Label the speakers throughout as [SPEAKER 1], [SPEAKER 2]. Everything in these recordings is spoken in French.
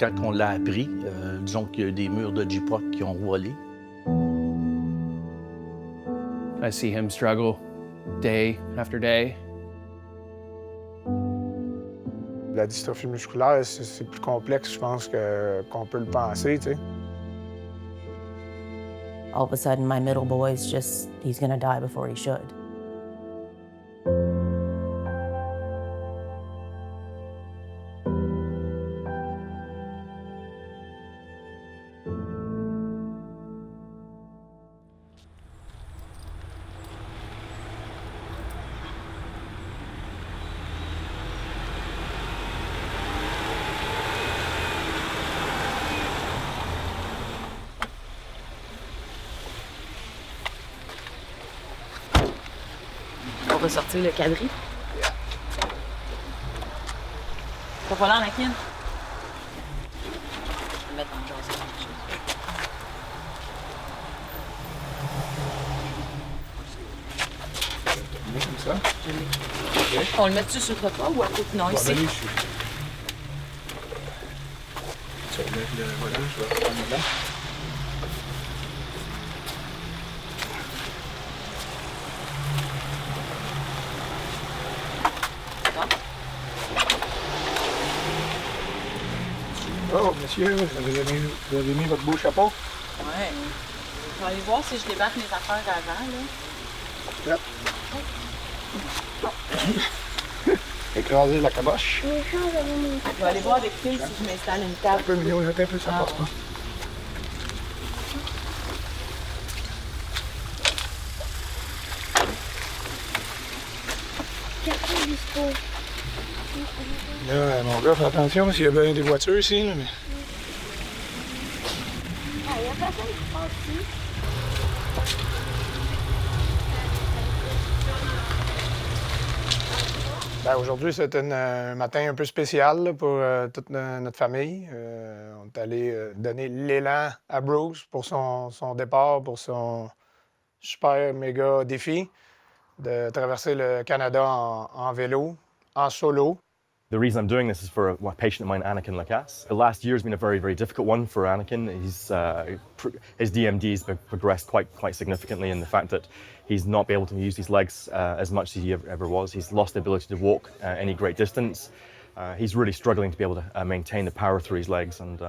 [SPEAKER 1] Quand on l'a appris, disons qu'il y a des murs de J-POC qui ont volé.
[SPEAKER 2] I see him struggle day after day.
[SPEAKER 3] La dystrophie musculaire, c'est plus complexe, je pense, qu'on peut le penser, tu sais.
[SPEAKER 4] All of a sudden, my middle boy's just, he's gonna die before he should.
[SPEAKER 5] On va sortir le quadri. T'as pas l'air, Anakin? Je vais le mettre dans le jason.
[SPEAKER 3] Comme ça.
[SPEAKER 5] On le met-tu sur le repas ou à côté? Non, ici.
[SPEAKER 3] Voilà, je vais prendre là. Oh, monsieur, vous avez mis votre beau chapeau?
[SPEAKER 5] Ouais. Je vais aller voir si je débatte mes affaires avant, là.
[SPEAKER 3] Écraser la caboche.
[SPEAKER 5] Je vais aller voir avec Phil si je m'installe une table.
[SPEAKER 3] Un peu mieux, un peu, ça passe pas. Là, mon gars, fais attention s'il y a bien des voitures ici, là, mais...
[SPEAKER 6] Il y a personne qui passe ici.
[SPEAKER 3] Ben, aujourd'hui, c'est un matin un peu spécial là, pour toute notre famille. On est allé donner l'élan à Bruce pour son départ, pour son super méga défi de traverser le Canada en vélo, en solo.
[SPEAKER 7] The reason I'm doing this is for a patient of mine, Anakin Lacasse. The last year has been a very, very difficult one for Anakin. His DMD's progressed quite significantly in the fact that he's not been able to use his legs as much as he ever was. He's lost the ability to walk any great distance. He's really struggling to be able to maintain the power through his legs, and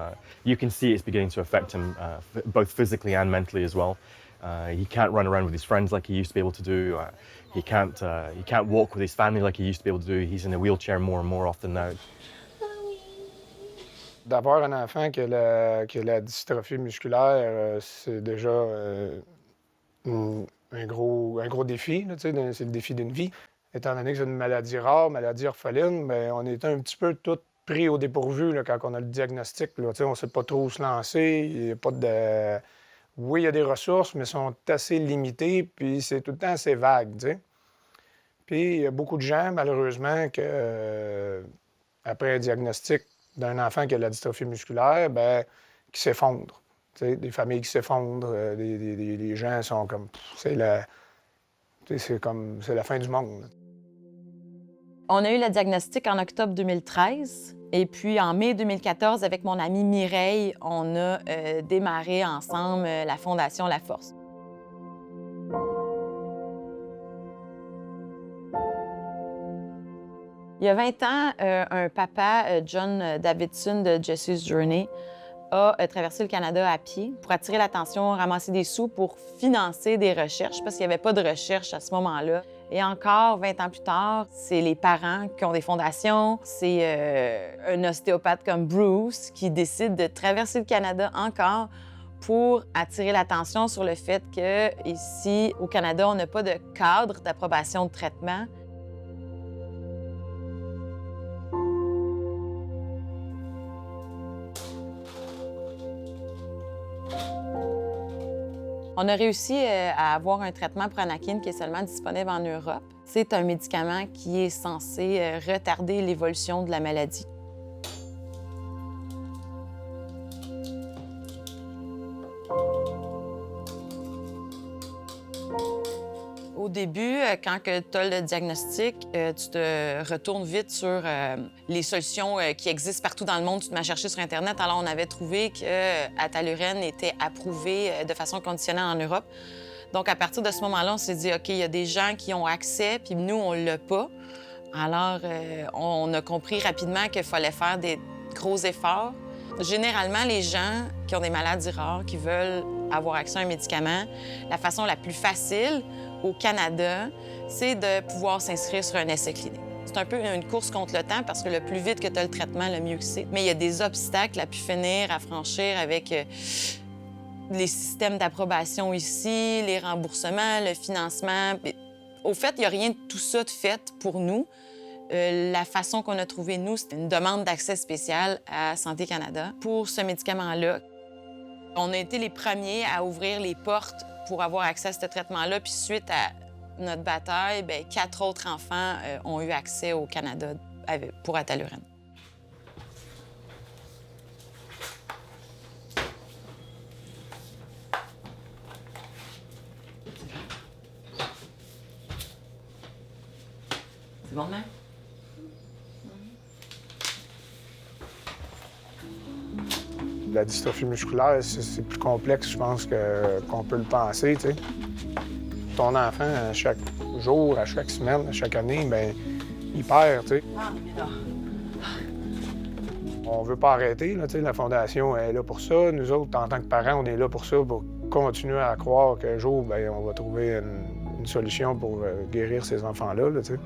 [SPEAKER 7] you can see it's beginning to affect him both physically and mentally as well. He can't run around with his friends like he used to be able to do. He can't walk with his family like he used to be able to do. He's in a wheelchair more and more often now.
[SPEAKER 3] D'avoir un enfant qui a la dystrophie musculaire, c'est déjà un gros défi. Là, c'est le défi d'une vie. Étant donné que c'est une maladie rare, maladie orpheline, bien, on est un petit peu tous pris au dépourvu là, quand on a le diagnostic. Là, on ne sait pas trop où se lancer. Il y a pas de... Oui, il y a des ressources, mais elles sont assez limitées, puis c'est tout le temps assez vague, tu sais. Puis il y a beaucoup de gens, malheureusement, que après un diagnostic d'un enfant qui a la dystrophie musculaire, ben, qui s'effondrent. Tu sais, des familles qui s'effondrent, les gens sont comme... C'est la fin du monde.
[SPEAKER 5] On a eu le diagnostic en octobre 2013. Et puis, en mai 2014, avec mon amie Mireille, on a démarré ensemble la Fondation La Force. Il y a 20 ans, un papa, John Davidson de Jesse's Journey, a traversé le Canada à pied pour attirer l'attention, ramasser des sous pour financer des recherches, parce qu'il n'y avait pas de recherche à ce moment-là. Et encore, 20 ans plus tard, c'est les parents qui ont des fondations, c'est un ostéopathe comme Bruce qui décide de traverser le Canada encore pour attirer l'attention sur le fait qu'ici, au Canada, on n'a pas de cadre d'approbation de traitement. On a réussi à avoir un traitement pour Anakin qui est seulement disponible en Europe. C'est un médicament qui est censé retarder l'évolution de la maladie. Au début, quand tu as le diagnostic, tu te retournes vite sur les solutions qui existent partout dans le monde. Tu te mets à chercher sur Internet. Alors, on avait trouvé que Ataluren était approuvé de façon conditionnelle en Europe. Donc, à partir de ce moment-là, on s'est dit, OK, il y a des gens qui ont accès, puis nous, on l'a pas. Alors, on a compris rapidement qu'il fallait faire des gros efforts. Généralement, les gens qui ont des maladies rares, qui veulent avoir accès à un médicament, la façon la plus facile au Canada, c'est de pouvoir s'inscrire sur un essai clinique. C'est un peu une course contre le temps parce que le plus vite que tu as le traitement, le mieux que c'est. Mais il y a des obstacles à pu finir, à franchir avec les systèmes d'approbation ici, les remboursements, le financement. Au fait, il n'y a rien de tout ça de fait pour nous. La façon qu'on a trouvé, nous, c'était une demande d'accès spécial à Santé Canada pour ce médicament-là. On a été les premiers à ouvrir les portes pour avoir accès à ce traitement-là. Puis suite à notre bataille, bien, 4 autres enfants ont eu accès au Canada pour Ataluren. C'est bon, même?
[SPEAKER 3] La dystrophie musculaire, c'est plus complexe, je pense, qu'on peut le penser, tu sais. Ton enfant, à chaque jour, à chaque semaine, à chaque année, bien, il perd, tu sais. On veut pas arrêter, là, tu sais. La Fondation est là pour ça. Nous autres, en tant que parents, on est là pour ça, pour continuer à croire qu'un jour, bien, on va trouver une solution pour guérir ces enfants-là, là, tu sais.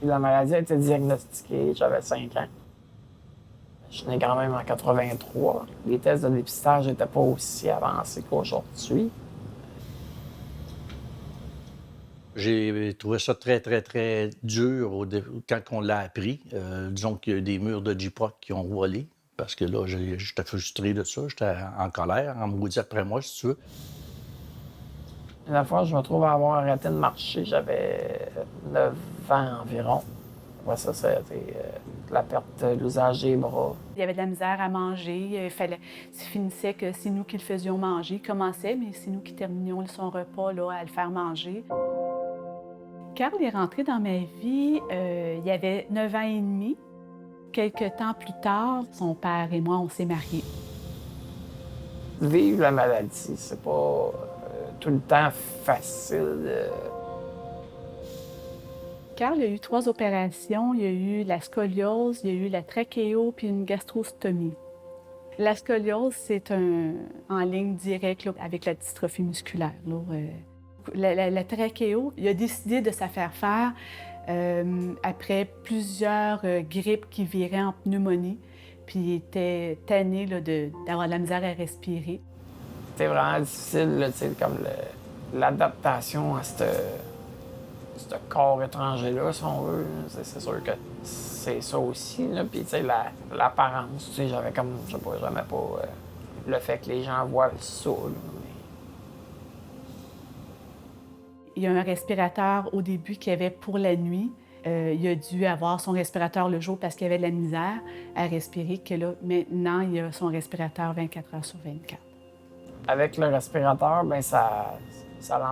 [SPEAKER 8] La maladie a été diagnostiquée, j'avais 5 ans. Je suis né quand même en 83. Les tests de dépistage n'étaient pas aussi avancés qu'aujourd'hui.
[SPEAKER 1] J'ai trouvé ça très, très, très dur quand on l'a appris. Disons qu'il y a eu des murs de JPOC qui ont volé, parce que là, j'étais frustré de ça. J'étais en colère, en maudit après moi, si tu veux.
[SPEAKER 8] La fois, je me trouve à avoir arrêté de marcher, j'avais 9 ans environ. Ouais, ça, c'était la perte de l'usage des bras.
[SPEAKER 9] Il y avait de la misère à manger. Ça finissait que c'est nous qui le faisions manger. Il commençait, mais c'est nous qui terminions son repas là, à le faire manger. Carl est rentré dans ma vie, il y avait 9 ans et demi. Quelques temps plus tard, son père et moi, on s'est mariés.
[SPEAKER 8] Vivre la maladie, c'est pas tout le temps facile.
[SPEAKER 9] Carl a eu 3 opérations. Il y a eu la scoliose, il y a eu la trachéo puis une gastrostomie. La scoliose, c'est en ligne directe là, avec la dystrophie musculaire. Là. La trachéo, il a décidé de se faire faire après plusieurs grippes qui viraient en pneumonie. Puis il était tanné là, d'avoir de la misère à respirer.
[SPEAKER 8] C'était vraiment difficile, là, comme l'adaptation à ce corps étranger-là, si on veut. C'est sûr que c'est ça aussi. Là. Puis, tu sais, l'apparence, tu sais, j'avais comme, je sais pas, j'aimais pas le fait que les gens voient ça. Là, mais...
[SPEAKER 9] Il y a un respirateur au début qu'il y avait pour la nuit. Il a dû avoir son respirateur le jour parce qu'il avait de la misère à respirer. Que là, maintenant, il a son respirateur 24 heures sur 24.
[SPEAKER 8] Avec le respirateur, bien, ça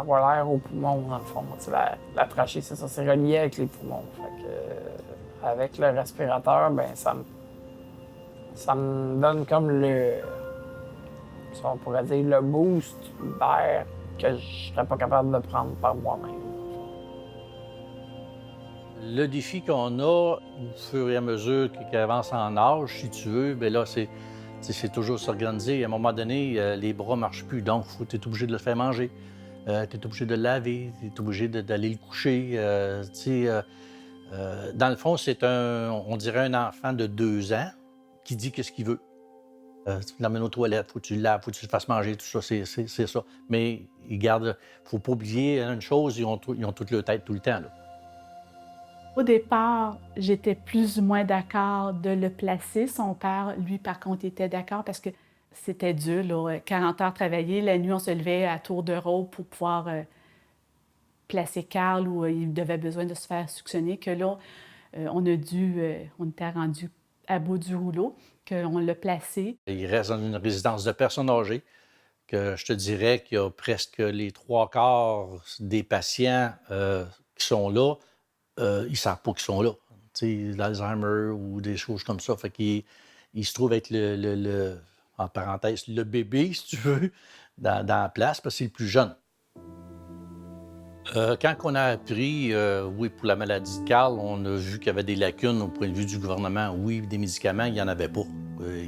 [SPEAKER 8] envoie l'air aux poumons, dans le fond. La trachée, c'est ça, c'est relié avec les poumons. Fait que, avec le respirateur, bien, ça me donne comme on pourrait dire, le boost d'air que je serais pas capable de prendre par moi-même.
[SPEAKER 1] Le défi qu'on a au fur et à mesure qu'il avance en âge, si tu veux, bien là, c'est toujours s'organiser. À un moment donné, les bras ne marchent plus, donc tu es obligé de le faire manger. Tu es obligé de le laver, tu es obligé d'aller le coucher. Dans le fond, c'est on dirait un enfant de 2 ans qui dit qu'est-ce qu'il veut. Tu l'emmènes aux toilettes, faut que tu le laves, faut que tu le fasses manger, tout ça, c'est ça. Mais ils gardent. Faut pas oublier une chose, ils ont toute leur tête tout le temps, là.
[SPEAKER 9] Au départ, j'étais plus ou moins d'accord de le placer. Son père, lui, par contre, était d'accord parce que c'était dur, là, 40 heures travaillées. La nuit, on se levait à tour de rôle pour pouvoir placer Carl où il avait besoin de se faire suctionner. Que là, on était rendu à bout du rouleau, qu'on l'a placé.
[SPEAKER 1] Il reste dans une résidence de personnes âgées, que je te dirais qu'il y a presque les 3/4 des patients qui sont là, ils ne savent pas qu'ils sont là. Tu sais, l'Alzheimer ou des choses comme ça. Fait qu'il se trouve être en parenthèse, le bébé, si tu veux, dans la place, parce que c'est le plus jeune. Quand on a appris, oui, pour la maladie de Carl, on a vu qu'il y avait des lacunes au point de vue du gouvernement. Oui, des médicaments, il n'y en avait pas.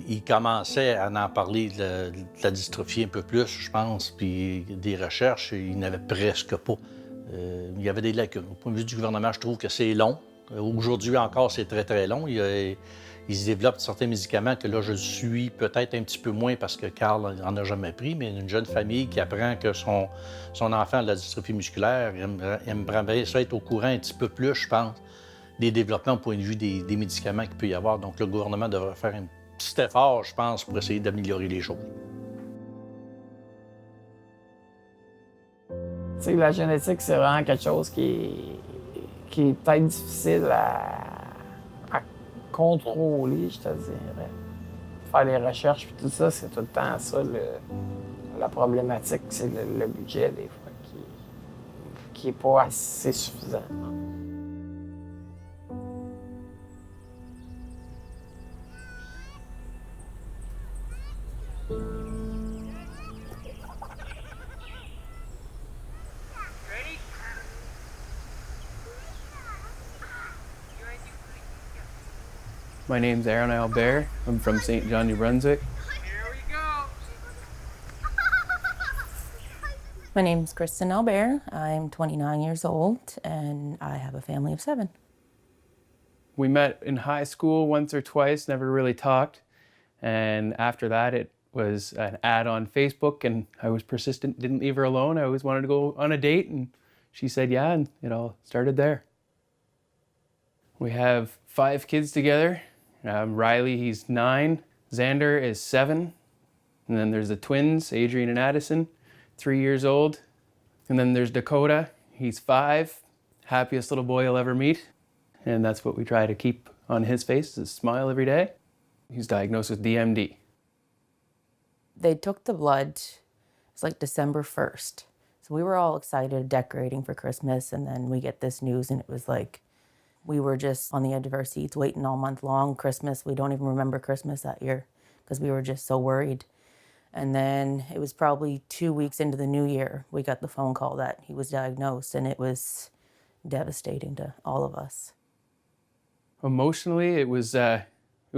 [SPEAKER 1] Il commençait à en parler de la dystrophie un peu plus, je pense, puis des recherches, il n'y en avait presque pas. Il y avait des lacunes. Au point de vue du gouvernement, je trouve que c'est long. Aujourd'hui encore, c'est très, très long. Il se développe certains médicaments que là, je suis peut-être un petit peu moins parce que Carl n'en a jamais pris, mais une jeune famille qui apprend que son enfant a de la dystrophie musculaire, aimerait bien ça être au courant un petit peu plus, je pense, des développements au point de vue des médicaments qu'il peut y avoir. Donc, le gouvernement devrait faire un petit effort, je pense, pour essayer d'améliorer les choses.
[SPEAKER 8] Tu sais, la génétique, c'est vraiment quelque chose qui est peut-être difficile à contrôler, je te dirais. Faire les recherches puis tout ça, c'est tout le temps ça, la problématique, c'est le budget, des fois, qui est pas assez suffisant.
[SPEAKER 2] My name's Aaron Albert. I'm from St. John, New Brunswick.
[SPEAKER 4] My name's Kristen Albert. I'm 29 years old, and I have a family of 7.
[SPEAKER 2] We met in high school once or twice, never really talked. And after that, it was an ad on Facebook, and I was persistent, didn't leave her alone. I always wanted to go on a date, and she said yeah, and it all started there. We have 5 kids together. Riley, he's 9. Xander is 7. And then there's the twins, Adrian and Addison, 3 years old. And then there's Dakota, he's 5. Happiest little boy you'll ever meet. And that's what we try to keep on his face, is a smile every day. He's diagnosed with DMD.
[SPEAKER 4] They took the blood, it's like December 1st. So we were all excited, decorating for Christmas, and then we get this news, and it was like, we were just on the edge of our seats waiting all month long. Christmas, we don't even remember Christmas that year because we were just so worried. And then it was probably 2 weeks into the new year, we got the phone call that he was diagnosed, and it was devastating to all of us.
[SPEAKER 2] Emotionally, it was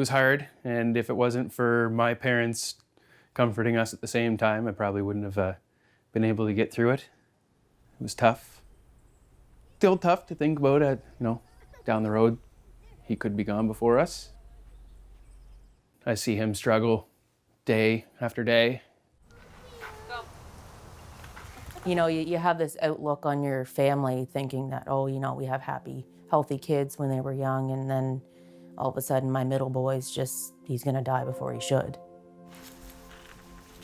[SPEAKER 2] hard, and if it wasn't for my parents comforting us at the same time, I probably wouldn't have been able to get through it. It was tough. Still tough to think about it, down the road, he could be gone before us. I see him struggle day after day.
[SPEAKER 4] You have this outlook on your family thinking that, we have happy, healthy kids when they were young, and then all of a sudden my middle boy's he's gonna die before he should.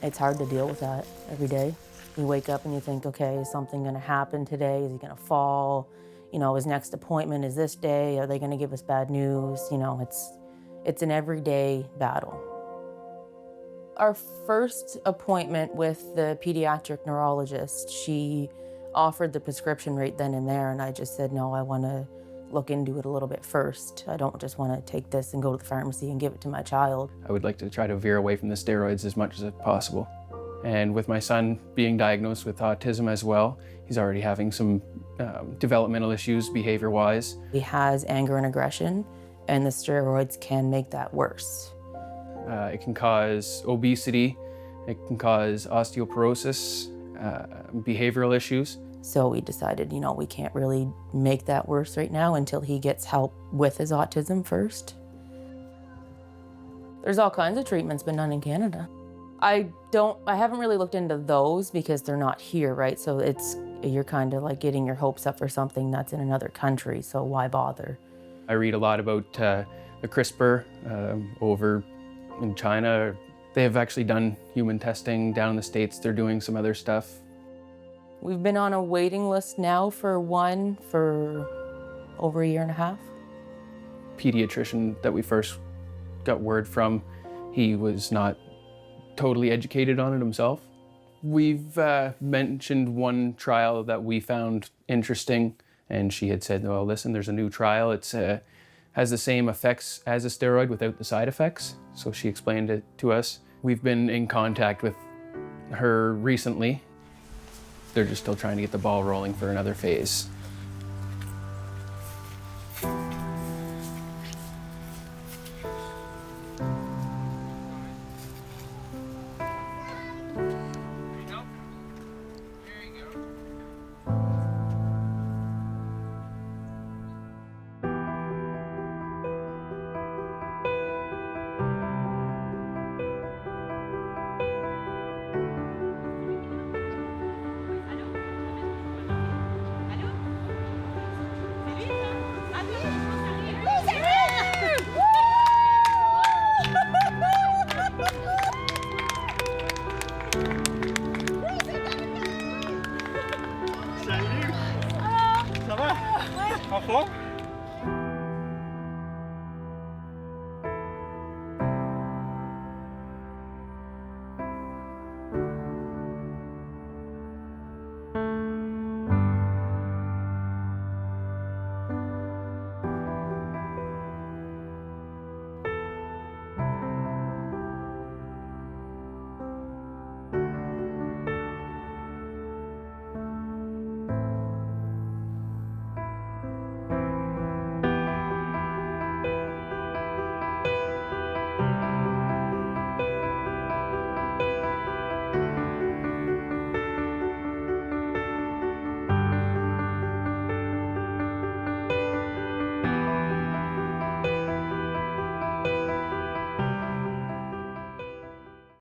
[SPEAKER 4] It's hard to deal with that every day. You wake up and you think, okay, is something gonna happen today? Is he gonna fall? His next appointment is this day. Are they gonna give us bad news? It's an everyday battle. Our first appointment with the pediatric neurologist, she offered the prescription right then and there, and I just said, no, I wanna look into it a little bit first. I don't just wanna take this and go to the pharmacy and give it to my child.
[SPEAKER 2] I would like to try to veer away from the steroids as much as possible. And with my son being diagnosed with autism as well, he's already having some developmental issues behavior-wise.
[SPEAKER 4] He has anger and aggression, and the steroids can make that worse.
[SPEAKER 2] It can cause obesity, it can cause osteoporosis, behavioral issues.
[SPEAKER 4] So we decided, we can't really make that worse right now until he gets help with his autism first. There's all kinds of treatments been done in Canada. I haven't really looked into those because they're not here, right? So you're kind of like getting your hopes up for something that's in another country, so why bother?
[SPEAKER 2] I read a lot about the CRISPR over in China. They have actually done human testing down in the States. They're doing some other stuff.
[SPEAKER 4] We've been on a waiting list now for one for over a year and a half.
[SPEAKER 2] Pediatrician that we first got word from, he was not totally educated on it himself. We've mentioned one trial that we found interesting, and she had said, well, listen, there's a new trial. It's has the same effects as a steroid without the side effects. So she explained it to us. We've been in contact with her recently. They're just still trying to get the ball rolling for another phase.
[SPEAKER 10] Salut! Ça va? En forme?